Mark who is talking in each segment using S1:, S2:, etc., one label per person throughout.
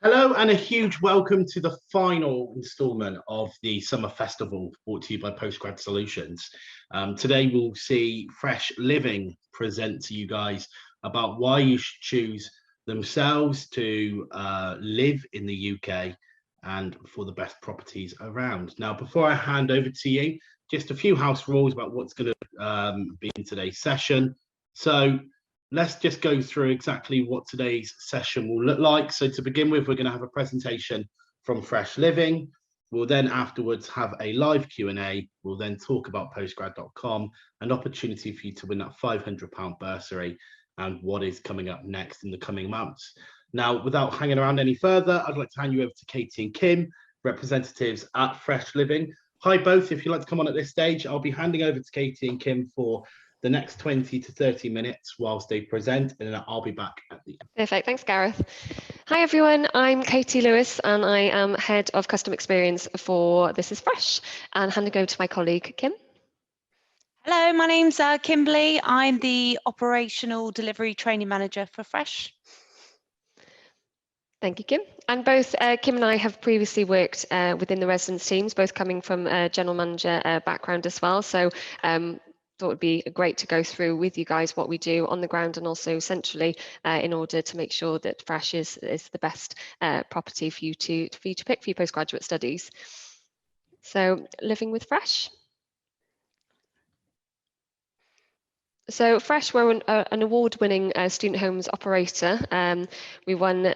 S1: Hello and a huge welcome to the final instalment of the Summer Festival brought to you by Postgrad Solutions. Today we'll see Fresh Living present to you guys about why you should choose themselves to live in the UK and for the best properties around. Now, before I hand over to you, just a few house rules about what's going to be in today's session. So let's just go through exactly what today's session will look like. So to begin with, we're going to have a presentation from Fresh Living. We'll then afterwards have a live Q&A. We'll then talk about postgrad.com, an opportunity for you to win that £500 bursary and what is coming up next in the coming months. Now, without hanging around any further, I'd like to hand you over to Katie and Kim, representatives at Fresh Living. Hi both, if you'd like to come on at this stage, I'll be handing over to Katie and Kim for the next 20 to 30 minutes whilst they present, and then I'll be back at the end.
S2: Perfect, thanks Gareth. Hi everyone, I'm Katie Lewis and I am Head of Customer Experience for This is Fresh, and handing over to my colleague Kim.
S3: Hello, my name's Kimberly. I'm the Operational Delivery Training Manager for Fresh.
S2: Thank you, Kim. And both Kim and I have previously worked within the residence teams, both coming from a general manager background as well. So thought it would be great to go through with you guys what we do on the ground and also centrally in order to make sure that Fresh is the best property for you to pick for your postgraduate studies. So living with Fresh. So Fresh, we're an award-winning student homes operator. We've won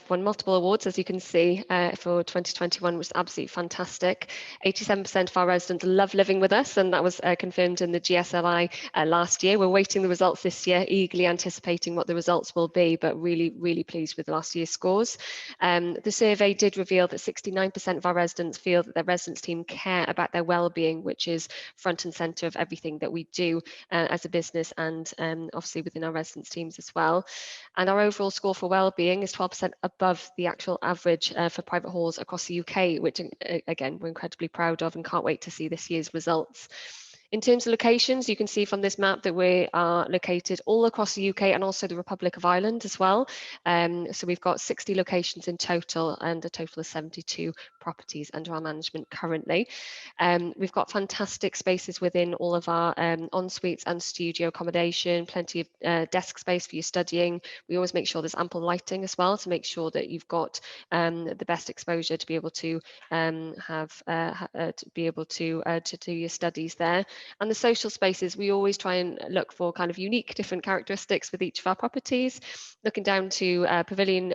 S2: multiple awards, as you can see, for 2021, which is absolutely fantastic. 87% of our residents love living with us, and that was confirmed in the GSLI last year. We're waiting the results this year, eagerly anticipating what the results will be, but really, really pleased with last year's scores. The survey did reveal that 69% of our residents feel that their residence team care about their well-being, which is front and centre of everything that we do as a business and obviously within our residence teams as well. And our overall score for wellbeing is 12% above the actual average for private halls across the UK, which again, we're incredibly proud of and can't wait to see this year's results. In terms of locations, you can see from this map that we are located all across the UK and also the Republic of Ireland as well. So we've got 60 locations in total and a total of 72 properties under our management currently. We've got fantastic spaces within all of our en-suites and studio accommodation, plenty of desk space for your studying. We always make sure there's ample lighting as well to make sure that you've got the best exposure to be able to do your studies there. And the social spaces, we always try and look for kind of unique different characteristics with each of our properties. Looking down to Pavilion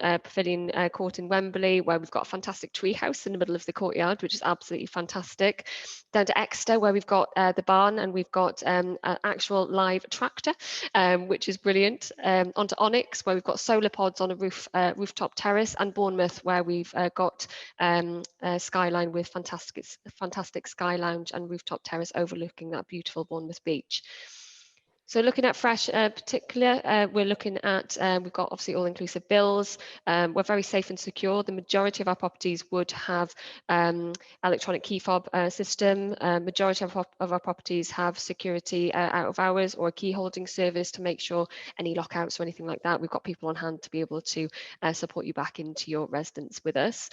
S2: Court in Wembley, where we've got a fantastic treehouse in the middle of the courtyard, which is absolutely fantastic. Down to Exeter, where we've got the barn and we've got an actual live tractor, which is brilliant. Onto Onyx, where we've got solar pods on a rooftop terrace, and Bournemouth, where we've got a skyline with fantastic sky lounge and rooftop terrace overlooking that beautiful Bournemouth beach. So looking at Fresh particular, we're looking at, we've got obviously all-inclusive bills. We're very safe and secure. The majority of our properties would have electronic key fob system. Majority of our properties have security out of hours or a key holding service to make sure any lockouts or anything like that, we've got people on hand to be able to support you back into your residence with us.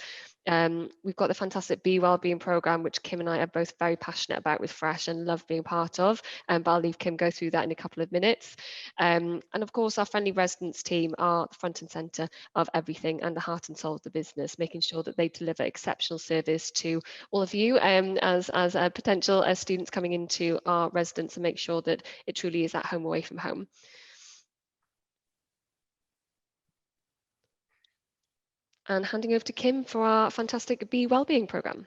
S2: We've got the fantastic wellbeing program, which Kim and I are both very passionate about with Fresh and love being part of. But I'll leave Kim go through that in a couple of minutes. And of course, our friendly residents team are the front and centre of everything and the heart and soul of the business, making sure that they deliver exceptional service to all of you as potential students coming into our residence, and make sure that it truly is at home away from home. And handing over to Kim for our fantastic wellbeing program.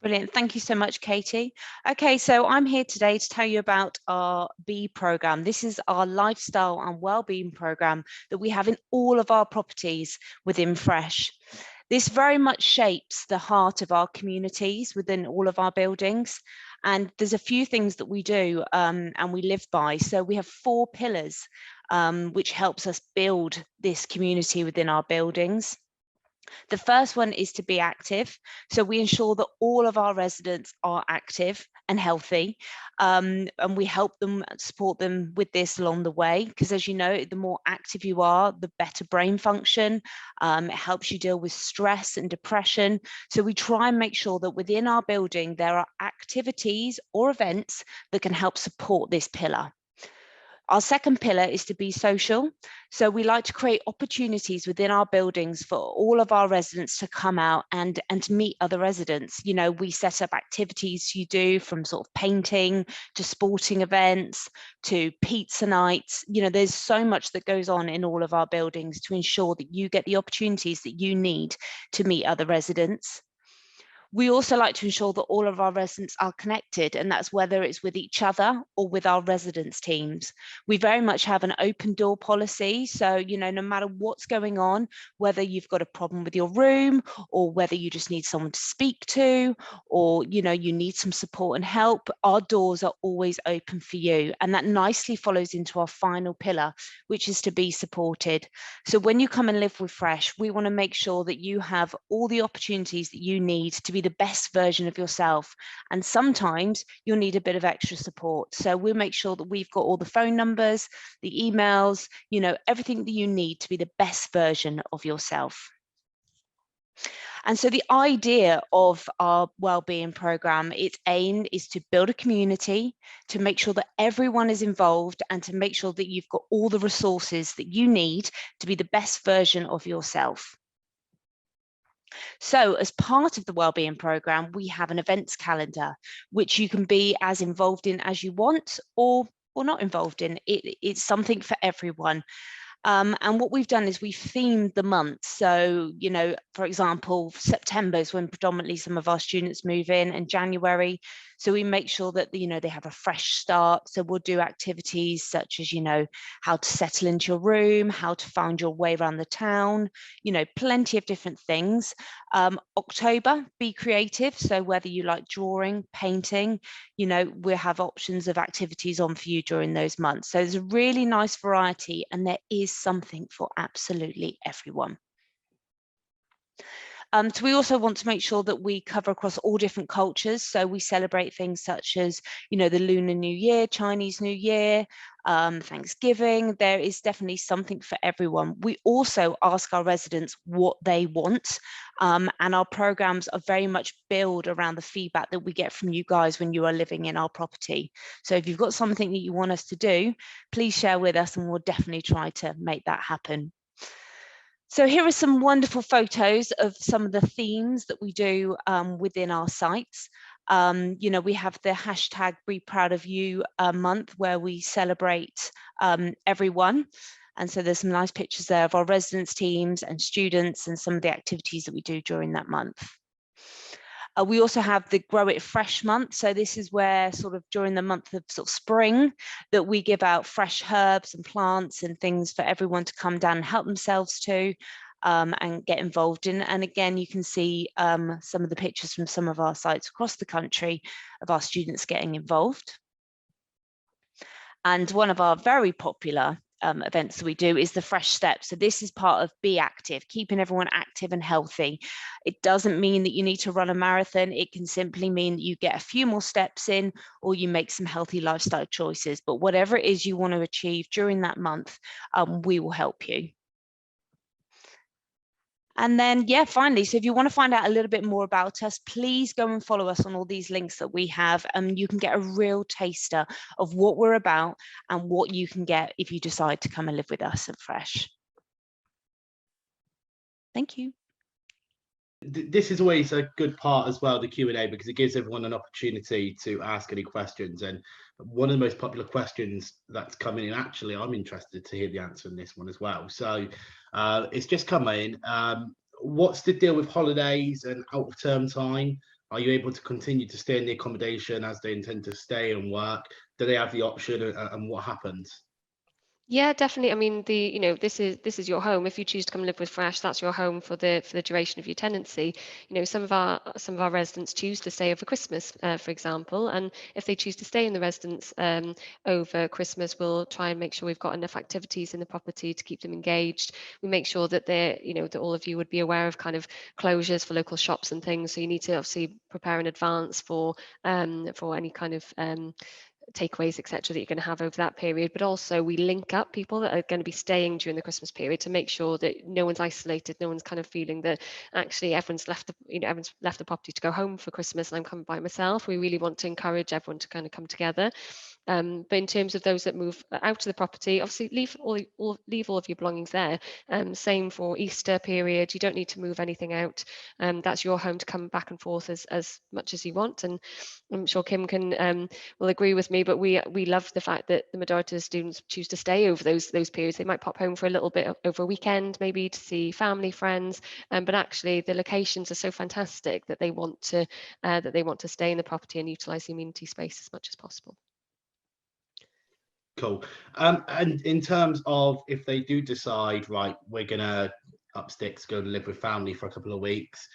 S3: Brilliant. Thank you so much, Katie. Okay, so I'm here today to tell you about our B program. This is our lifestyle and wellbeing program that we have in all of our properties within Fresh. This very much shapes the heart of our communities within all of our buildings. And there's a few things that we do and we live by. So we have 4 pillars, which helps us build this community within our buildings. The first one is to be active. So we ensure that all of our residents are active and healthy. And we help them, support them with this along the way, because as you know, the more active you are, the better brain function. It helps you deal with stress and depression. So we try and make sure that within our building, there are activities or events that can help support this pillar. Our second pillar is to be social. So we like to create opportunities within our buildings for all of our residents to come out and to meet other residents. You know, we set up activities you do, from sort of painting to sporting events to pizza nights. You know, there's so much that goes on in all of our buildings to ensure that you get the opportunities that you need to meet other residents. We also like to ensure that all of our residents are connected, and that's whether it's with each other or with our residents teams. We very much have an open door policy. So, you know, no matter what's going on, whether you've got a problem with your room, or whether you just need someone to speak to, or, you know, you need some support and help, our doors are always open for you. And that nicely follows into our final pillar, which is to be supported. So when you come and live with Fresh, we want to make sure that you have all the opportunities that you need to be the best version of yourself. And sometimes you'll need a bit of extra support. So we'll make sure that we've got all the phone numbers, the emails, you know, everything that you need to be the best version of yourself. And so the idea of our wellbeing program, its aim is to build a community, to make sure that everyone is involved, and to make sure that you've got all the resources that you need to be the best version of yourself. So as part of the wellbeing program, we have an events calendar, which you can be as involved in as you want, or not involved in. It's something for everyone. And what we've done is we've themed the month. So, you know, for example, September is when predominantly some of our students move in, and January. So we make sure that, you know, they have a fresh start. So we'll do activities such as, you know, how to settle into your room, how to find your way around the town, you know, plenty of different things. October, be creative. So whether you like drawing, painting, you know, we'll have options of activities on for you during those months. So there's a really nice variety, and there is something for absolutely everyone. So we also want to make sure that we cover across all different cultures. So we celebrate things such as, you know, the Lunar New Year, Chinese New Year, Thanksgiving. There is definitely something for everyone. We also ask our residents what they want, and our programs are very much built around the feedback that we get from you guys when you are living in our property. So if you've got something that you want us to do, please share with us, and we'll definitely try to make that happen. So here are some wonderful photos of some of the themes that we do within our sites. You know, we have the hashtag Be Proud of You month, where we celebrate everyone. And so there's some nice pictures there of our residents teams and students, and some of the activities that we do during that month. We also have the Grow It Fresh month. So this is where sort of during the month of sort of spring that we give out fresh herbs and plants and things for everyone to come down and help themselves to and get involved in. And again, you can see some of the pictures from some of our sites across the country of our students getting involved. And one of our very popular events that we do is the Fresh Step. So this is part of Be Active, keeping everyone active and healthy. It doesn't mean that you need to run a marathon. It can simply mean that you get a few more steps in, or you make some healthy lifestyle choices. But whatever it is you want to achieve during that month, we will help you. And then, yeah, finally, so if you want to find out a little bit more about us, please go and follow us on all these links that we have. You can get a real taster of what we're about and what you can get if you decide to come and live with us at Fresh. Thank you.
S1: This is always a good part as well, the Q&A, because it gives everyone an opportunity to ask any questions. And one of the most popular questions that's coming in, actually, I'm interested to hear the answer in this one as well. So it's just come in. What's the deal with holidays and out of term time? Are you able to continue to stay in the accommodation as they intend to stay and work? Do they have the option, and what happens?
S2: Yeah, definitely. I mean, this is your home. If you choose to come live with Fresh, that's your home for the duration of your tenancy. Some of our residents choose to stay over Christmas, for example, and if they choose to stay in the residence over Christmas, we'll try and make sure we've got enough activities in the property to keep them engaged. We make sure that that all of you would be aware of kind of closures for local shops and things. So you need to obviously prepare in advance for any kind of takeaways, etc., that you're going to have over that period. But also we link up people that are going to be staying during the Christmas period to make sure that no one's isolated, no one's kind of feeling that actually everyone's left the property to go home for Christmas and I'm coming by myself. We really want to encourage everyone to kind of come together. But in terms of those that move out of the property, obviously leave all of your belongings there. Same for Easter period. You don't need to move anything out. That's your home to come back and forth as much as you want. And I'm sure Kim will agree with me, but we love the fact that the majority of the students choose to stay over those periods. They might pop home for a little bit over a weekend, maybe to see family, friends, but actually the locations are so fantastic that they want to stay in the property and utilize the amenity space as much as possible.
S1: Cool. And in terms of if they do decide, right, we're gonna up sticks, go and live with family for a couple of weeks,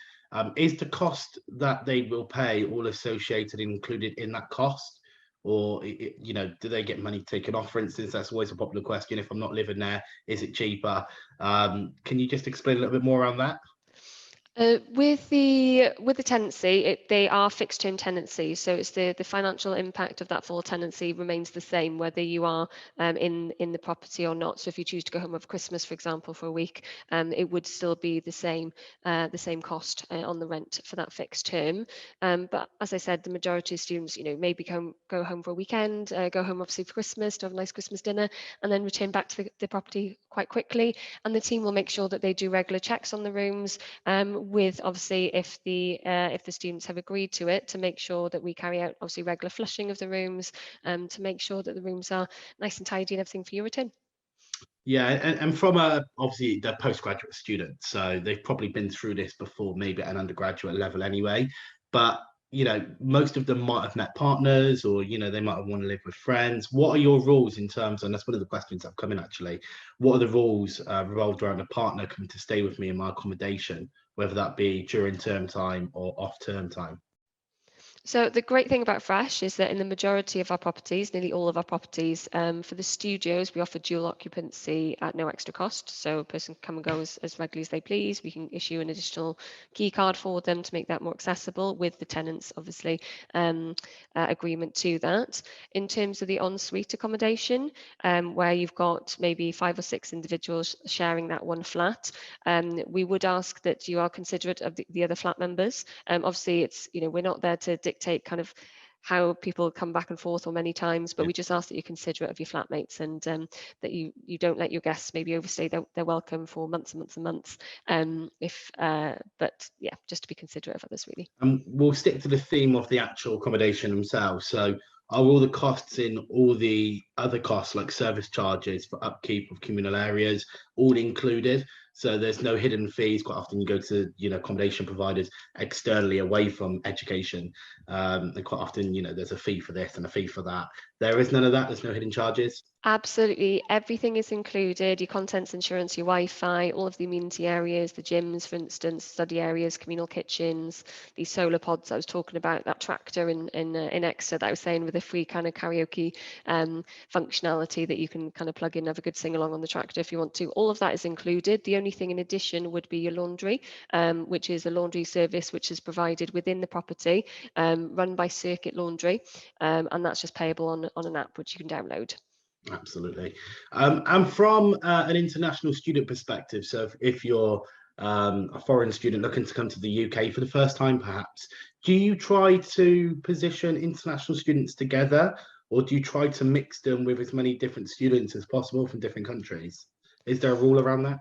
S1: is the cost that they will pay all associated included in that cost? Or do they get money taken off? For instance, that's always a popular question. If I'm not living there, is it cheaper? Can you just explain a little bit more around that?
S2: With the tenancy, they are fixed term tenancies, so it's the financial impact of that full tenancy remains the same whether you are in the property or not. So if you choose to go home over Christmas, for example, for a week, it would still be the same cost on the rent for that fixed term. But as I said, the majority of students, maybe go home for a weekend, go home obviously for Christmas to have a nice Christmas dinner, and then return back to the property quite quickly. And the team will make sure that they do regular checks on the rooms. With obviously if the students have agreed to it, to make sure that we carry out obviously regular flushing of the rooms, to make sure that the rooms are nice and tidy and everything for your return.
S1: Yeah, and from obviously they're postgraduate students, so they've probably been through this before, maybe at an undergraduate level anyway. But most of them might have met partners, or they might have want to live with friends. What are your rules in terms? And that's one of the questions that have come in actually. What are the rules revolved around a partner coming to stay with me in my accommodation, whether that be during term time or off term time?
S2: So the great thing about Fresh is that in the majority of our properties, nearly all of our properties, for the studios, we offer dual occupancy at no extra cost. So a person can come and go as regularly as they please. We can issue an additional key card for them to make that more accessible, with the tenants, obviously, agreement to that. In terms of the ensuite accommodation, where you've got maybe 5 or 6 individuals sharing that one flat, we would ask that you are considerate of the other flat members. Obviously, we're not there to dictate kind of how people come back and forth or many times, but we just ask that you're considerate of your flatmates, and that you don't let your guests maybe overstay their welcome for months and months and months. But yeah, just to be considerate of others, really.
S1: We'll stick to the theme of the actual accommodation themselves. So are all the costs in all the other costs, like service charges for upkeep of communal areas, all included? So there's no hidden fees. Quite often you go to accommodation providers externally away from education, and quite often there's a fee for this and a fee for that. There is none of that. There's no hidden charges.
S2: Absolutely, everything is included: your contents insurance, your Wi-Fi, all of the amenity areas, the gyms, for instance, study areas, communal kitchens, these solar pods I was talking about, that tractor in Exeter that I was saying, with a free kind of karaoke functionality that you can kind of plug in, have a good sing along on the tractor if you want to. All of that is included. The only thing in addition would be your laundry, which is a laundry service which is provided within the property, run by Circuit Laundry, and that's just payable on an app which you can download.
S1: Absolutely. And from an international student perspective, so if you're a foreign student looking to come to the UK for the first time, perhaps, do you try to position international students together, or do you try to mix them with as many different students as possible from different countries? Is there a rule around that?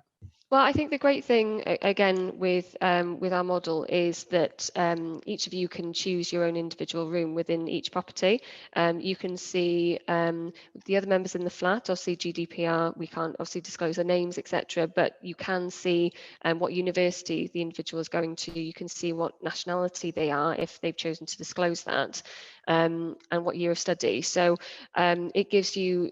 S2: Well, I think the great thing, again, with our model is that each of you can choose your own individual room within each property. You can see the other members in the flat. Obviously, GDPR, we can't obviously disclose their names, etc. But you can see what university the individual is going to. You can see what nationality they are if they've chosen to disclose that, and what year of study. So it gives you,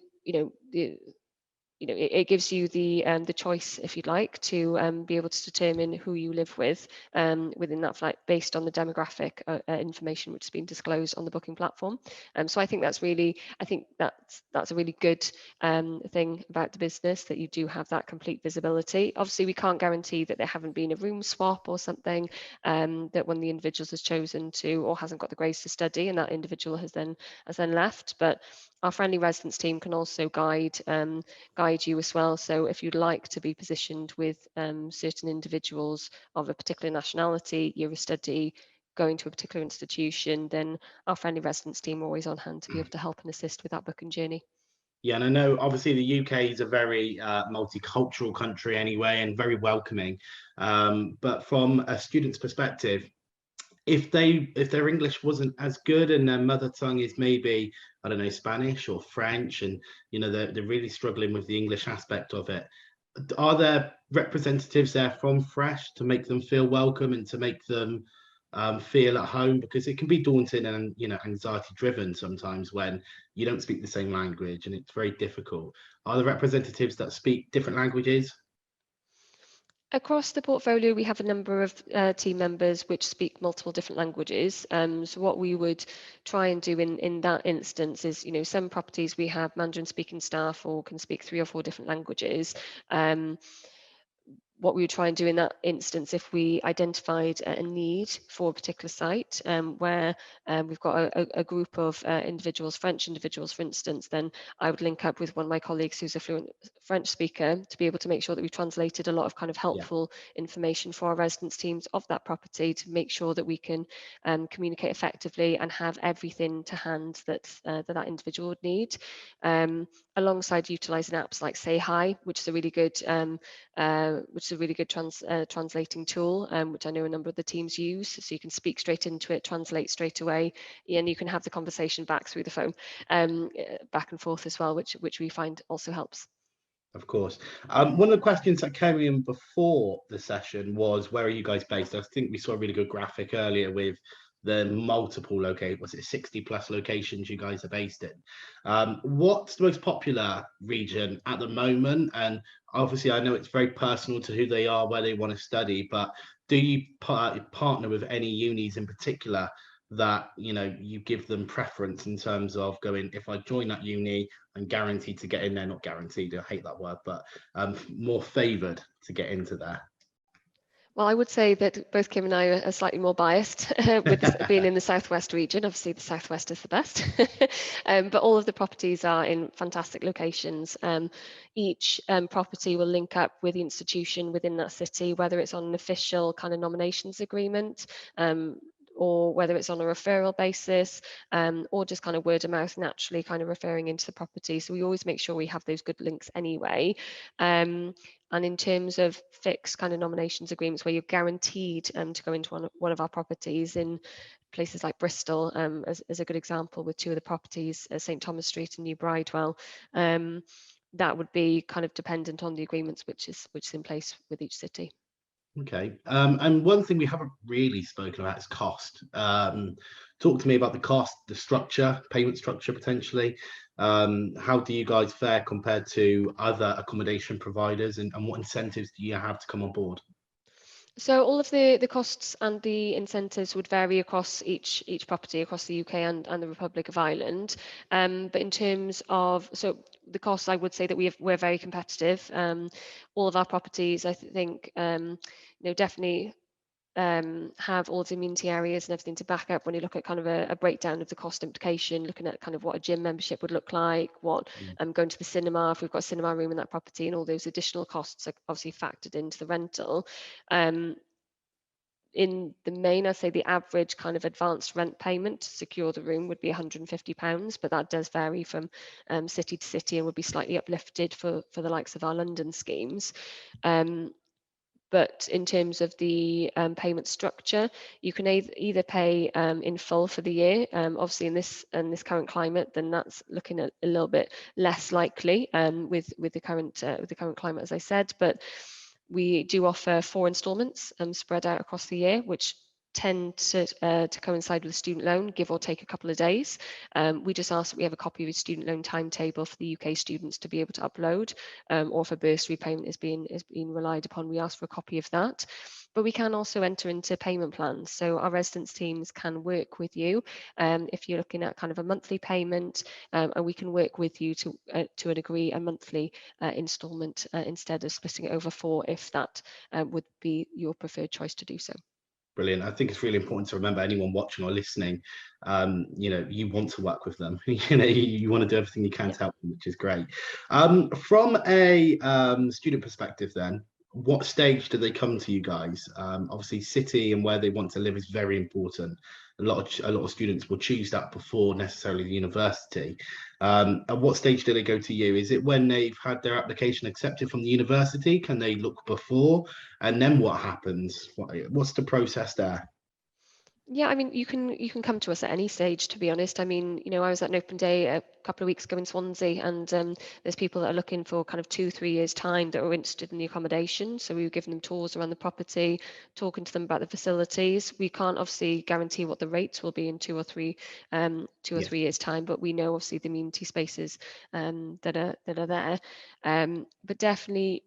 S2: it gives you the choice, if you'd like, to be able to determine who you live with within that flat based on the demographic information which has been disclosed on the booking platform. So I think that's a really good thing about the business, that you do have that complete visibility. Obviously, we can't guarantee that there haven't been a room swap or something, that one of the individuals has chosen to or hasn't got the grades to study, and that individual has then left. But our friendly residence team can also guide you as well. So if you'd like to be positioned with certain individuals of a particular nationality, year of study, going to a particular institution, then our friendly residence team are always on hand to be able to help and assist with that booking journey.
S1: Yeah, and I know obviously the UK is a very multicultural country anyway, and very welcoming. But from a student's perspective, if their English wasn't as good and their mother tongue is maybe, I don't know, Spanish or French, and they're really struggling with the English aspect of it, are there representatives there from Fresh to make them feel welcome and to make them feel at home? Because it can be daunting and anxiety driven sometimes when you don't speak the same language, and it's very difficult. Are there representatives that speak different languages?
S2: Across the portfolio, we have a number of team members which speak multiple different languages. So what we would try and do in that instance is, some properties we have Mandarin speaking staff or can speak 3 or 4 different languages. What we would try and do in that instance, if we identified a need for a particular site where we've got a group of individuals, French individuals, for instance, then I would link up with one of my colleagues who's a fluent French speaker to be able to make sure that we translated a lot of kind of helpful information for our residence teams of that property to make sure that we can communicate effectively and have everything to hand that that individual would need. Alongside utilising apps like Say Hi, which is a really good translating tool, which I know a number of the teams use. So you can speak straight into it, translate straight away, and you can have the conversation back through the phone, back and forth as well, which we find also helps.
S1: Of course. One of the questions that came in before the session was, where are you guys based? I think we saw a really good graphic earlier with the multiple was it 60 plus locations you guys are based in. What's the most popular region at the moment? And obviously I know it's very personal to who they are, where they want to study, but do you partner with any unis in particular that you give them preference in terms of going, if I join that uni, I'm guaranteed to get in there? Not guaranteed, I hate that word, but more favored to get into there?
S2: Well, I would say that both Kim and I are slightly more biased with being in the Southwest region. Obviously, the Southwest is the best, but all of the properties are in fantastic locations. Each property will link up with the institution within that city, whether it's on an official kind of nominations agreement, or whether it's on a referral basis, or just kind of word of mouth, naturally kind of referring into the property. So we always make sure we have those good links anyway. And in terms of fixed kind of nominations agreements where you're guaranteed to go into one of our properties in places like Bristol, as a good example, with 2 of the properties, St Thomas Street and New Bridewell, that would be kind of dependent on the agreements which is in place with each city.
S1: Okay. And one thing we haven't really spoken about is cost. Talk to me about the cost, the structure, payment structure potentially. How do you guys fare compared to other accommodation providers, and what incentives do you have to come on board?
S2: So all of the costs and the incentives would vary across each property across the UK and the Republic of Ireland. But in terms of the costs, I would say that we're very competitive. All of our properties, I think, definitely have all the amenity areas and everything to back up when you look at kind of a breakdown of the cost implication, looking at kind of what a gym membership would look like, what going to the cinema, if we've got a cinema room in that property, and all those additional costs are obviously factored into the rental. In the main, I'd say the average kind of advanced rent payment to secure the room would be £150, but that does vary from city to city and would be slightly uplifted for the likes of our London schemes. But in terms of the payment structure, you can either pay in full for the year. Obviously, in this current climate, then that's looking at a little bit less likely with the current climate, as I said. But we do offer 4 instalments spread out across the year, which tend to coincide with a student loan, give or take a couple of days. We just ask that we have a copy of a student loan timetable for the UK students to be able to upload, or if a bursary payment is being relied upon, we ask for a copy of that. But we can also enter into payment plans. So our residence teams can work with you if you're looking at kind of a monthly payment, and we can work with you to agree a monthly instalment instead of splitting it over 4, if that would be your preferred choice to do so.
S1: Brilliant. I think it's really important to remember, anyone watching or listening, you want to work with them. You want to do everything you can to help them, which is great. From a student perspective then, what stage do they come to you guys? Obviously, city and where they want to live is very important. A lot of students will choose that before necessarily the university. At what stage do they go to you? Is it when they've had their application accepted from the university? Can they look before? And then what happens? What's the process there?
S2: Yeah, I mean, you can come to us at any stage, to be honest. I mean, I was at an open day a couple of weeks ago in Swansea, and there's people that are looking for kind of 2-3 years time that are interested in the accommodation. So we were giving them tours around the property, talking to them about the facilities. We can't obviously guarantee what the rates will be in 2 or 3 years time, but we know obviously the amenity spaces that are there. But definitely,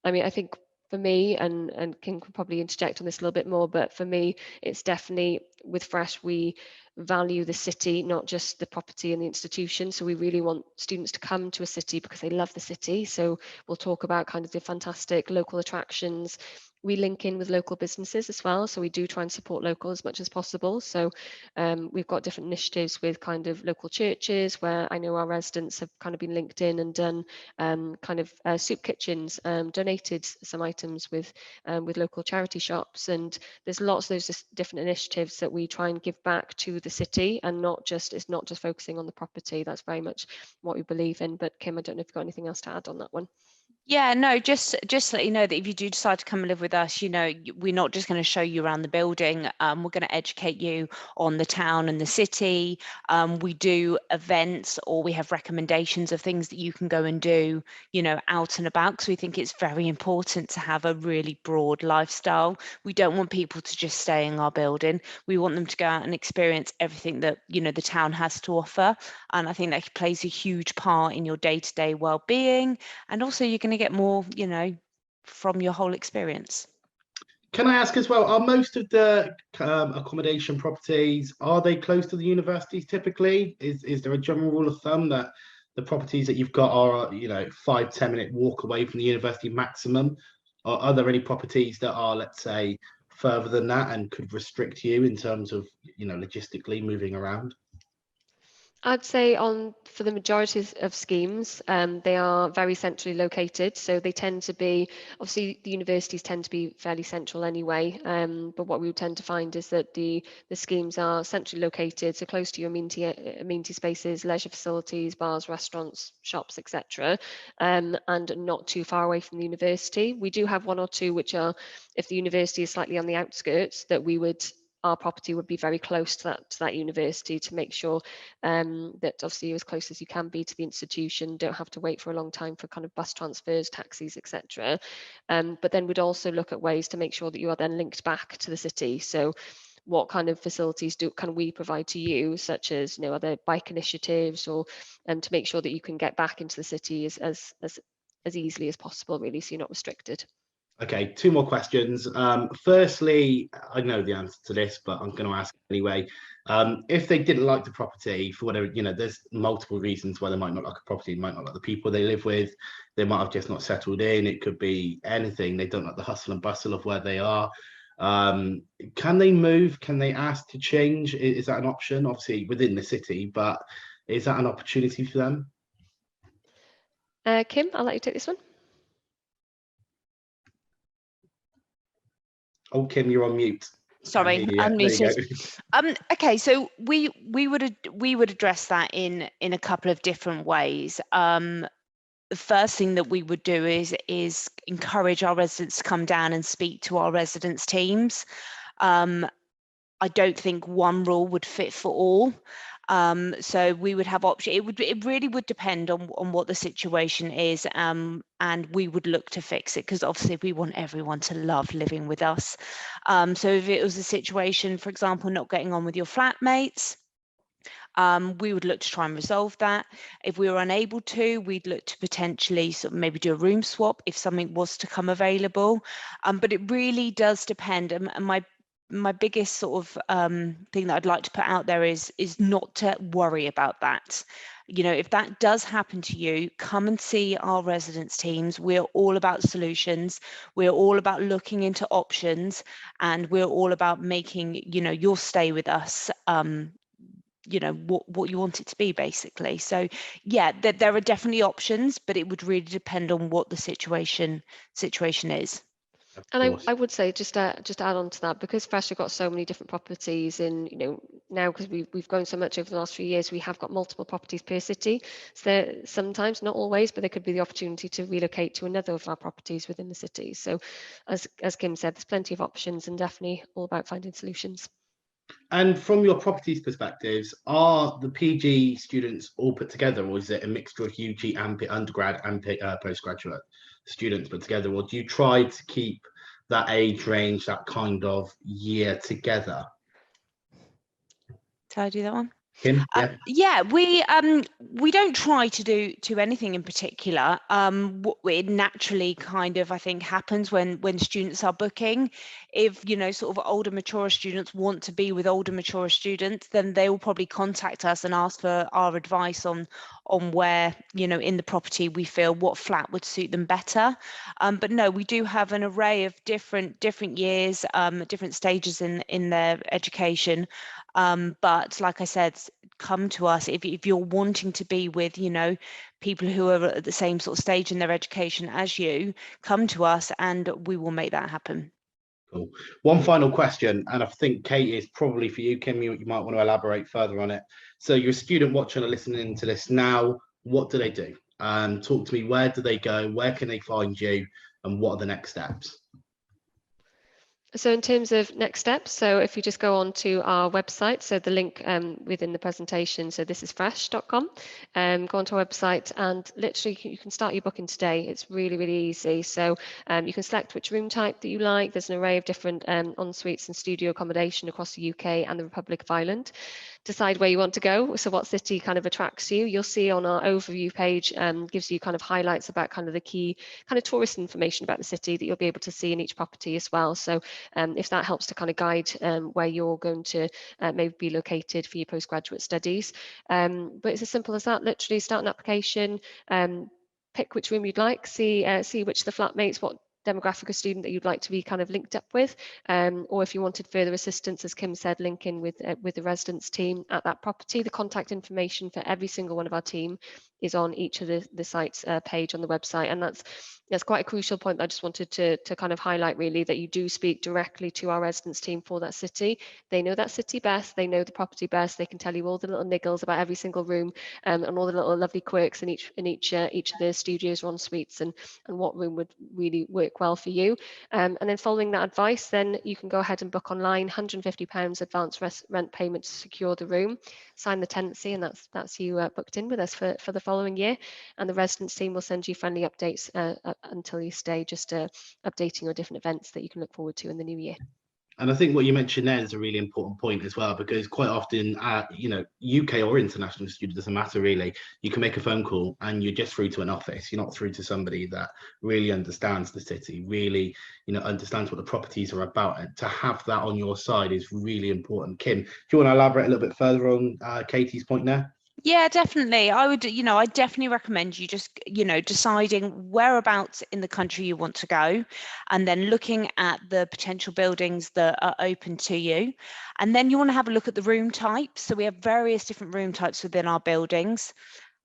S2: I mean, I think for me, and Kim could probably interject on this a little bit more, but for me, it's definitely with Fresh, we value the city, not just the property and the institution. So we really want students to come to a city because they love the city. So we'll talk about kind of the fantastic local attractions. We link in with local businesses as well. So we do try and support local as much as possible. So we've got different initiatives with kind of local churches, where I know our residents have kind of been linked in and done kind of soup kitchens, donated some items with local charity shops. And there's lots of those different initiatives that we try and give back to the city, and it's not just focusing on the property. That's very much what we believe in. But Kim, I don't know if you've got anything else to add on that one.
S3: Yeah, no, just to let you know that if you do decide to come and live with us, we're not just going to show you around the building. We're going to educate you on the town and the city. We do events, or we have recommendations of things that you can go and do, out and about, because we think it's very important to have a really broad lifestyle. We don't want people to just stay in our building. We want them to go out and experience everything that, the town has to offer. And I think that plays a huge part in your day-to-day well-being. And also you're going to get more, from your whole experience.
S1: Can I ask as well, are most of the accommodation properties, are they close to the universities typically? Is there a general rule of thumb that the properties that you've got are, 5-10 minute walk away from the university maximum? Or are there any properties that are, let's say, further than that and could restrict you in terms of, logistically moving around?
S2: I'd say for the majority of schemes, they are very centrally located. So they tend to be, obviously the universities tend to be fairly central anyway. But what we would tend to find is that the schemes are centrally located, so close to your amenity spaces, leisure facilities, bars, restaurants, shops, etc. And not too far away from the university. We do have 1 or 2 which are, if the university is slightly on the outskirts, that our property would be very close to that university, to make sure that obviously you're as close as you can be to the institution, don't have to wait for a long time for kind of bus transfers, taxis, etc. But then we'd also look at ways to make sure that you are then linked back to the city. So what kind of facilities can we provide to you, such as are there bike initiatives, or to make sure that you can get back into the city as easily as possible, really, so you're not restricted.
S1: Okay, 2 more questions. Firstly, I know the answer to this, but I'm going to ask anyway. If they didn't like the property for whatever, there's multiple reasons why they might not like a property. They might not like the people they live with. They might have just not settled in. It could be anything. They don't like the hustle and bustle of where they are. Can they move? Can they ask to change? Is that an option? Obviously within the city, but is that an opportunity for them?
S2: Kim, I'll let you take this one.
S1: Oh, Kim, you're on mute.
S3: Sorry, unmuted. Okay, so we would address that in a couple of different ways. The first thing that we would do is encourage our residents to come down and speak to our residents teams. I don't think one rule would fit for all. So we would have option. It really would depend on what the situation is, and we would look to fix it, because obviously we want everyone to love living with us. So if it was a situation, for example, not getting on with your flatmates, we would look to try and resolve that. If we were unable to, we'd look to potentially sort of maybe do a room swap if something was to come available. But it really does depend. And my biggest sort of thing that I'd like to put out there is not to worry about that. You know, if that does happen to you, come and see our residence teams. We're all about solutions. We're all about looking into options, and we're all about making, you know, your stay with us, you know, what you want it to be, basically. So yeah, there are definitely options, but it would really depend on what the situation is.
S2: And I would say just to add on to that, because Fresh have got so many different properties, and you know, now because we've grown so much over the last few years, we have got multiple properties per city. So there, sometimes, not always, but there could be the opportunity to relocate to another of our properties within the city. So as Kim said, there's plenty of options, and definitely all about finding solutions.
S1: And from your properties perspectives, are the PG students all put together, or is it a mixture of UG and undergrad and postgraduate students put together, or do you try to keep that age range, that kind of year together?
S3: Did I do that one?
S1: Kim, yeah.
S3: Yeah, we don't try to do anything in particular. It naturally kind of, I think, happens when students are booking. If, you know, sort of older, mature students want to be with older, mature students, then they will probably contact us and ask for our advice on where, you know, in the property we feel what flat would suit them better. But no, we do have an array of different years, different stages in their education. But like I said, come to us if you're wanting to be with, you know, people who are at the same sort of stage in their education as you. Come to us and we will make that happen.
S1: Cool. One final question, and I think Kate is probably for you, Kim. You might want to elaborate further on it. So you're a student watching or listening to this now. What do they do? Talk to me. Where do they go? Where can they find you? And what are the next steps?
S2: So in terms of next steps, so if you just go on to our website, so the link within the presentation, so this is fresh.com, go onto our website and literally you can start your booking today. It's really, really easy. So you can select which room type that you like. There's an array of different en-suites and studio accommodation across the UK and the Republic of Ireland. Decide where you want to go, so what city kind of attracts you. You'll see on our overview page gives you kind of highlights about kind of the key kind of tourist information about the city that you'll be able to see in each property as well. So if that helps to kind of guide where you're going to maybe be located for your postgraduate studies. But it's as simple as that. Literally start an application, pick which room you'd like, see which the flatmates, what demographic of student that you'd like to be kind of linked up with, or if you wanted further assistance, as Kim said, link in with the residence team at that property. The contact information for every single one of our team is on each of the sites page on the website, and that's quite a crucial point that I just wanted to kind of highlight, really, that you do speak directly to our residence team for that city. They know that city best, they know the property best, they can tell you all the little niggles about every single room, and all the little lovely quirks in each of the studios or en suites, and what room would really work well for you. And then following that advice, then you can go ahead and book online, £150 advance rent payment to secure the room, sign the tenancy, and that's you booked in with us for the following year. And the residence team will send you friendly updates until you stay, just updating your different events that you can look forward to in the new year.
S1: And I think what you mentioned there is a really important point as well, because quite often, you know, UK or international student, doesn't matter really. You can make a phone call and you're just through to an office. You're not through to somebody that really understands the city, really, you know, understands what the properties are about. And to have that on your side is really important. Kim, do you want to elaborate a little bit further on Katie's point there?
S3: Yeah, definitely. I would, you know, I definitely recommend you just, you know, deciding whereabouts in the country you want to go, and then looking at the potential buildings that are open to you. And then you want to have a look at the room types. So we have various different room types within our buildings.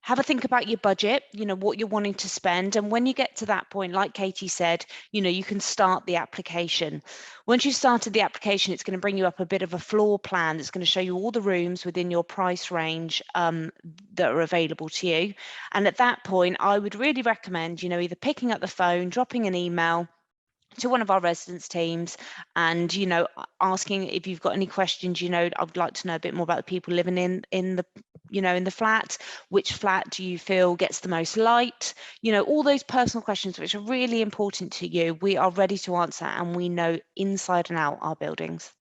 S3: Have a think about your budget, you know, what you're wanting to spend. And when you get to that point, like Katie said, you know, you can start the application. Once you've started the application, it's going to bring you up a bit of a floor plan that's going to show you all the rooms within your price range that are available to you. And at that point, I would really recommend, you know, either picking up the phone, dropping an email to one of our residence teams, and asking if you've got any questions. I'd like to know a bit more about the people living in the in the flat. Which flat do you feel gets the most light? All those personal questions which are really important to you, we are ready to answer, and we know inside and out our buildings.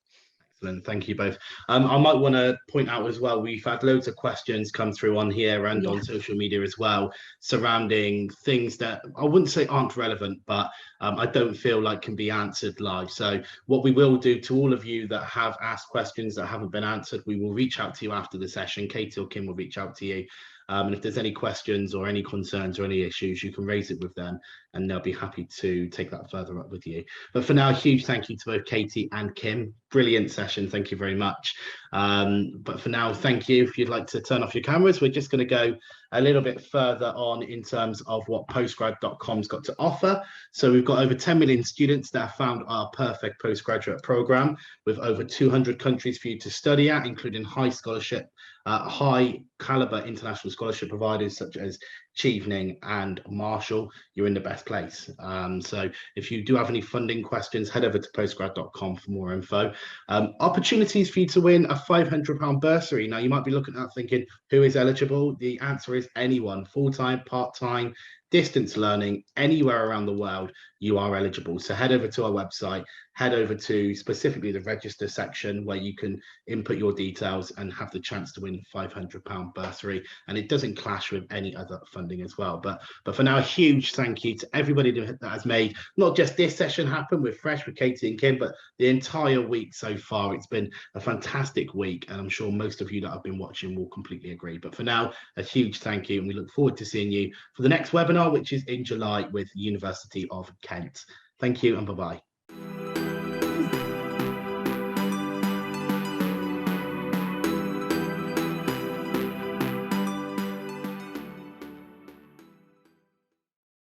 S1: Excellent, thank you both. I might want to point out as well, we've had loads of questions come through on here and on social media as well, surrounding things that I wouldn't say aren't relevant, but I don't feel like can be answered live. So what we will do, to all of you that have asked questions that haven't been answered, we will reach out to you after the session. Katie or Kim will reach out to you. And if there's any questions or any concerns or any issues, you can raise it with them, and they'll be happy to take that further up with you. But for now, a huge thank you to both Katie and Kim. Brilliant session. Thank you very much. But for now, thank you. If you'd like to turn off your cameras, we're just going to go a little bit further on in terms of what postgrad.com's got to offer. So we've got over 10 million students that have found our perfect postgraduate program, with over 200 countries for you to study at, including high caliber international scholarship providers such as Chevening and Marshall. You're in the best place. So if you do have any funding questions, head over to postgrad.com for more info. Opportunities for you to win a £500 bursary. Now, you might be looking at that thinking, who is eligible? The answer is anyone, full-time, part-time, distance learning, anywhere around the world, you are eligible. So head over to our website, head over to specifically the register section, where you can input your details and have the chance to win a £500 bursary. And it doesn't clash with any other funding as well. But for now, a huge thank you to everybody that has made not just this session happen with Fresh, with Katie and Kim, but the entire week so far. It's been a fantastic week, and I'm sure most of you that have been watching will completely agree. But for now, a huge thank you, and we look forward to seeing you for the next webinar, which is in July with University of Kent. Thank you, and bye-bye.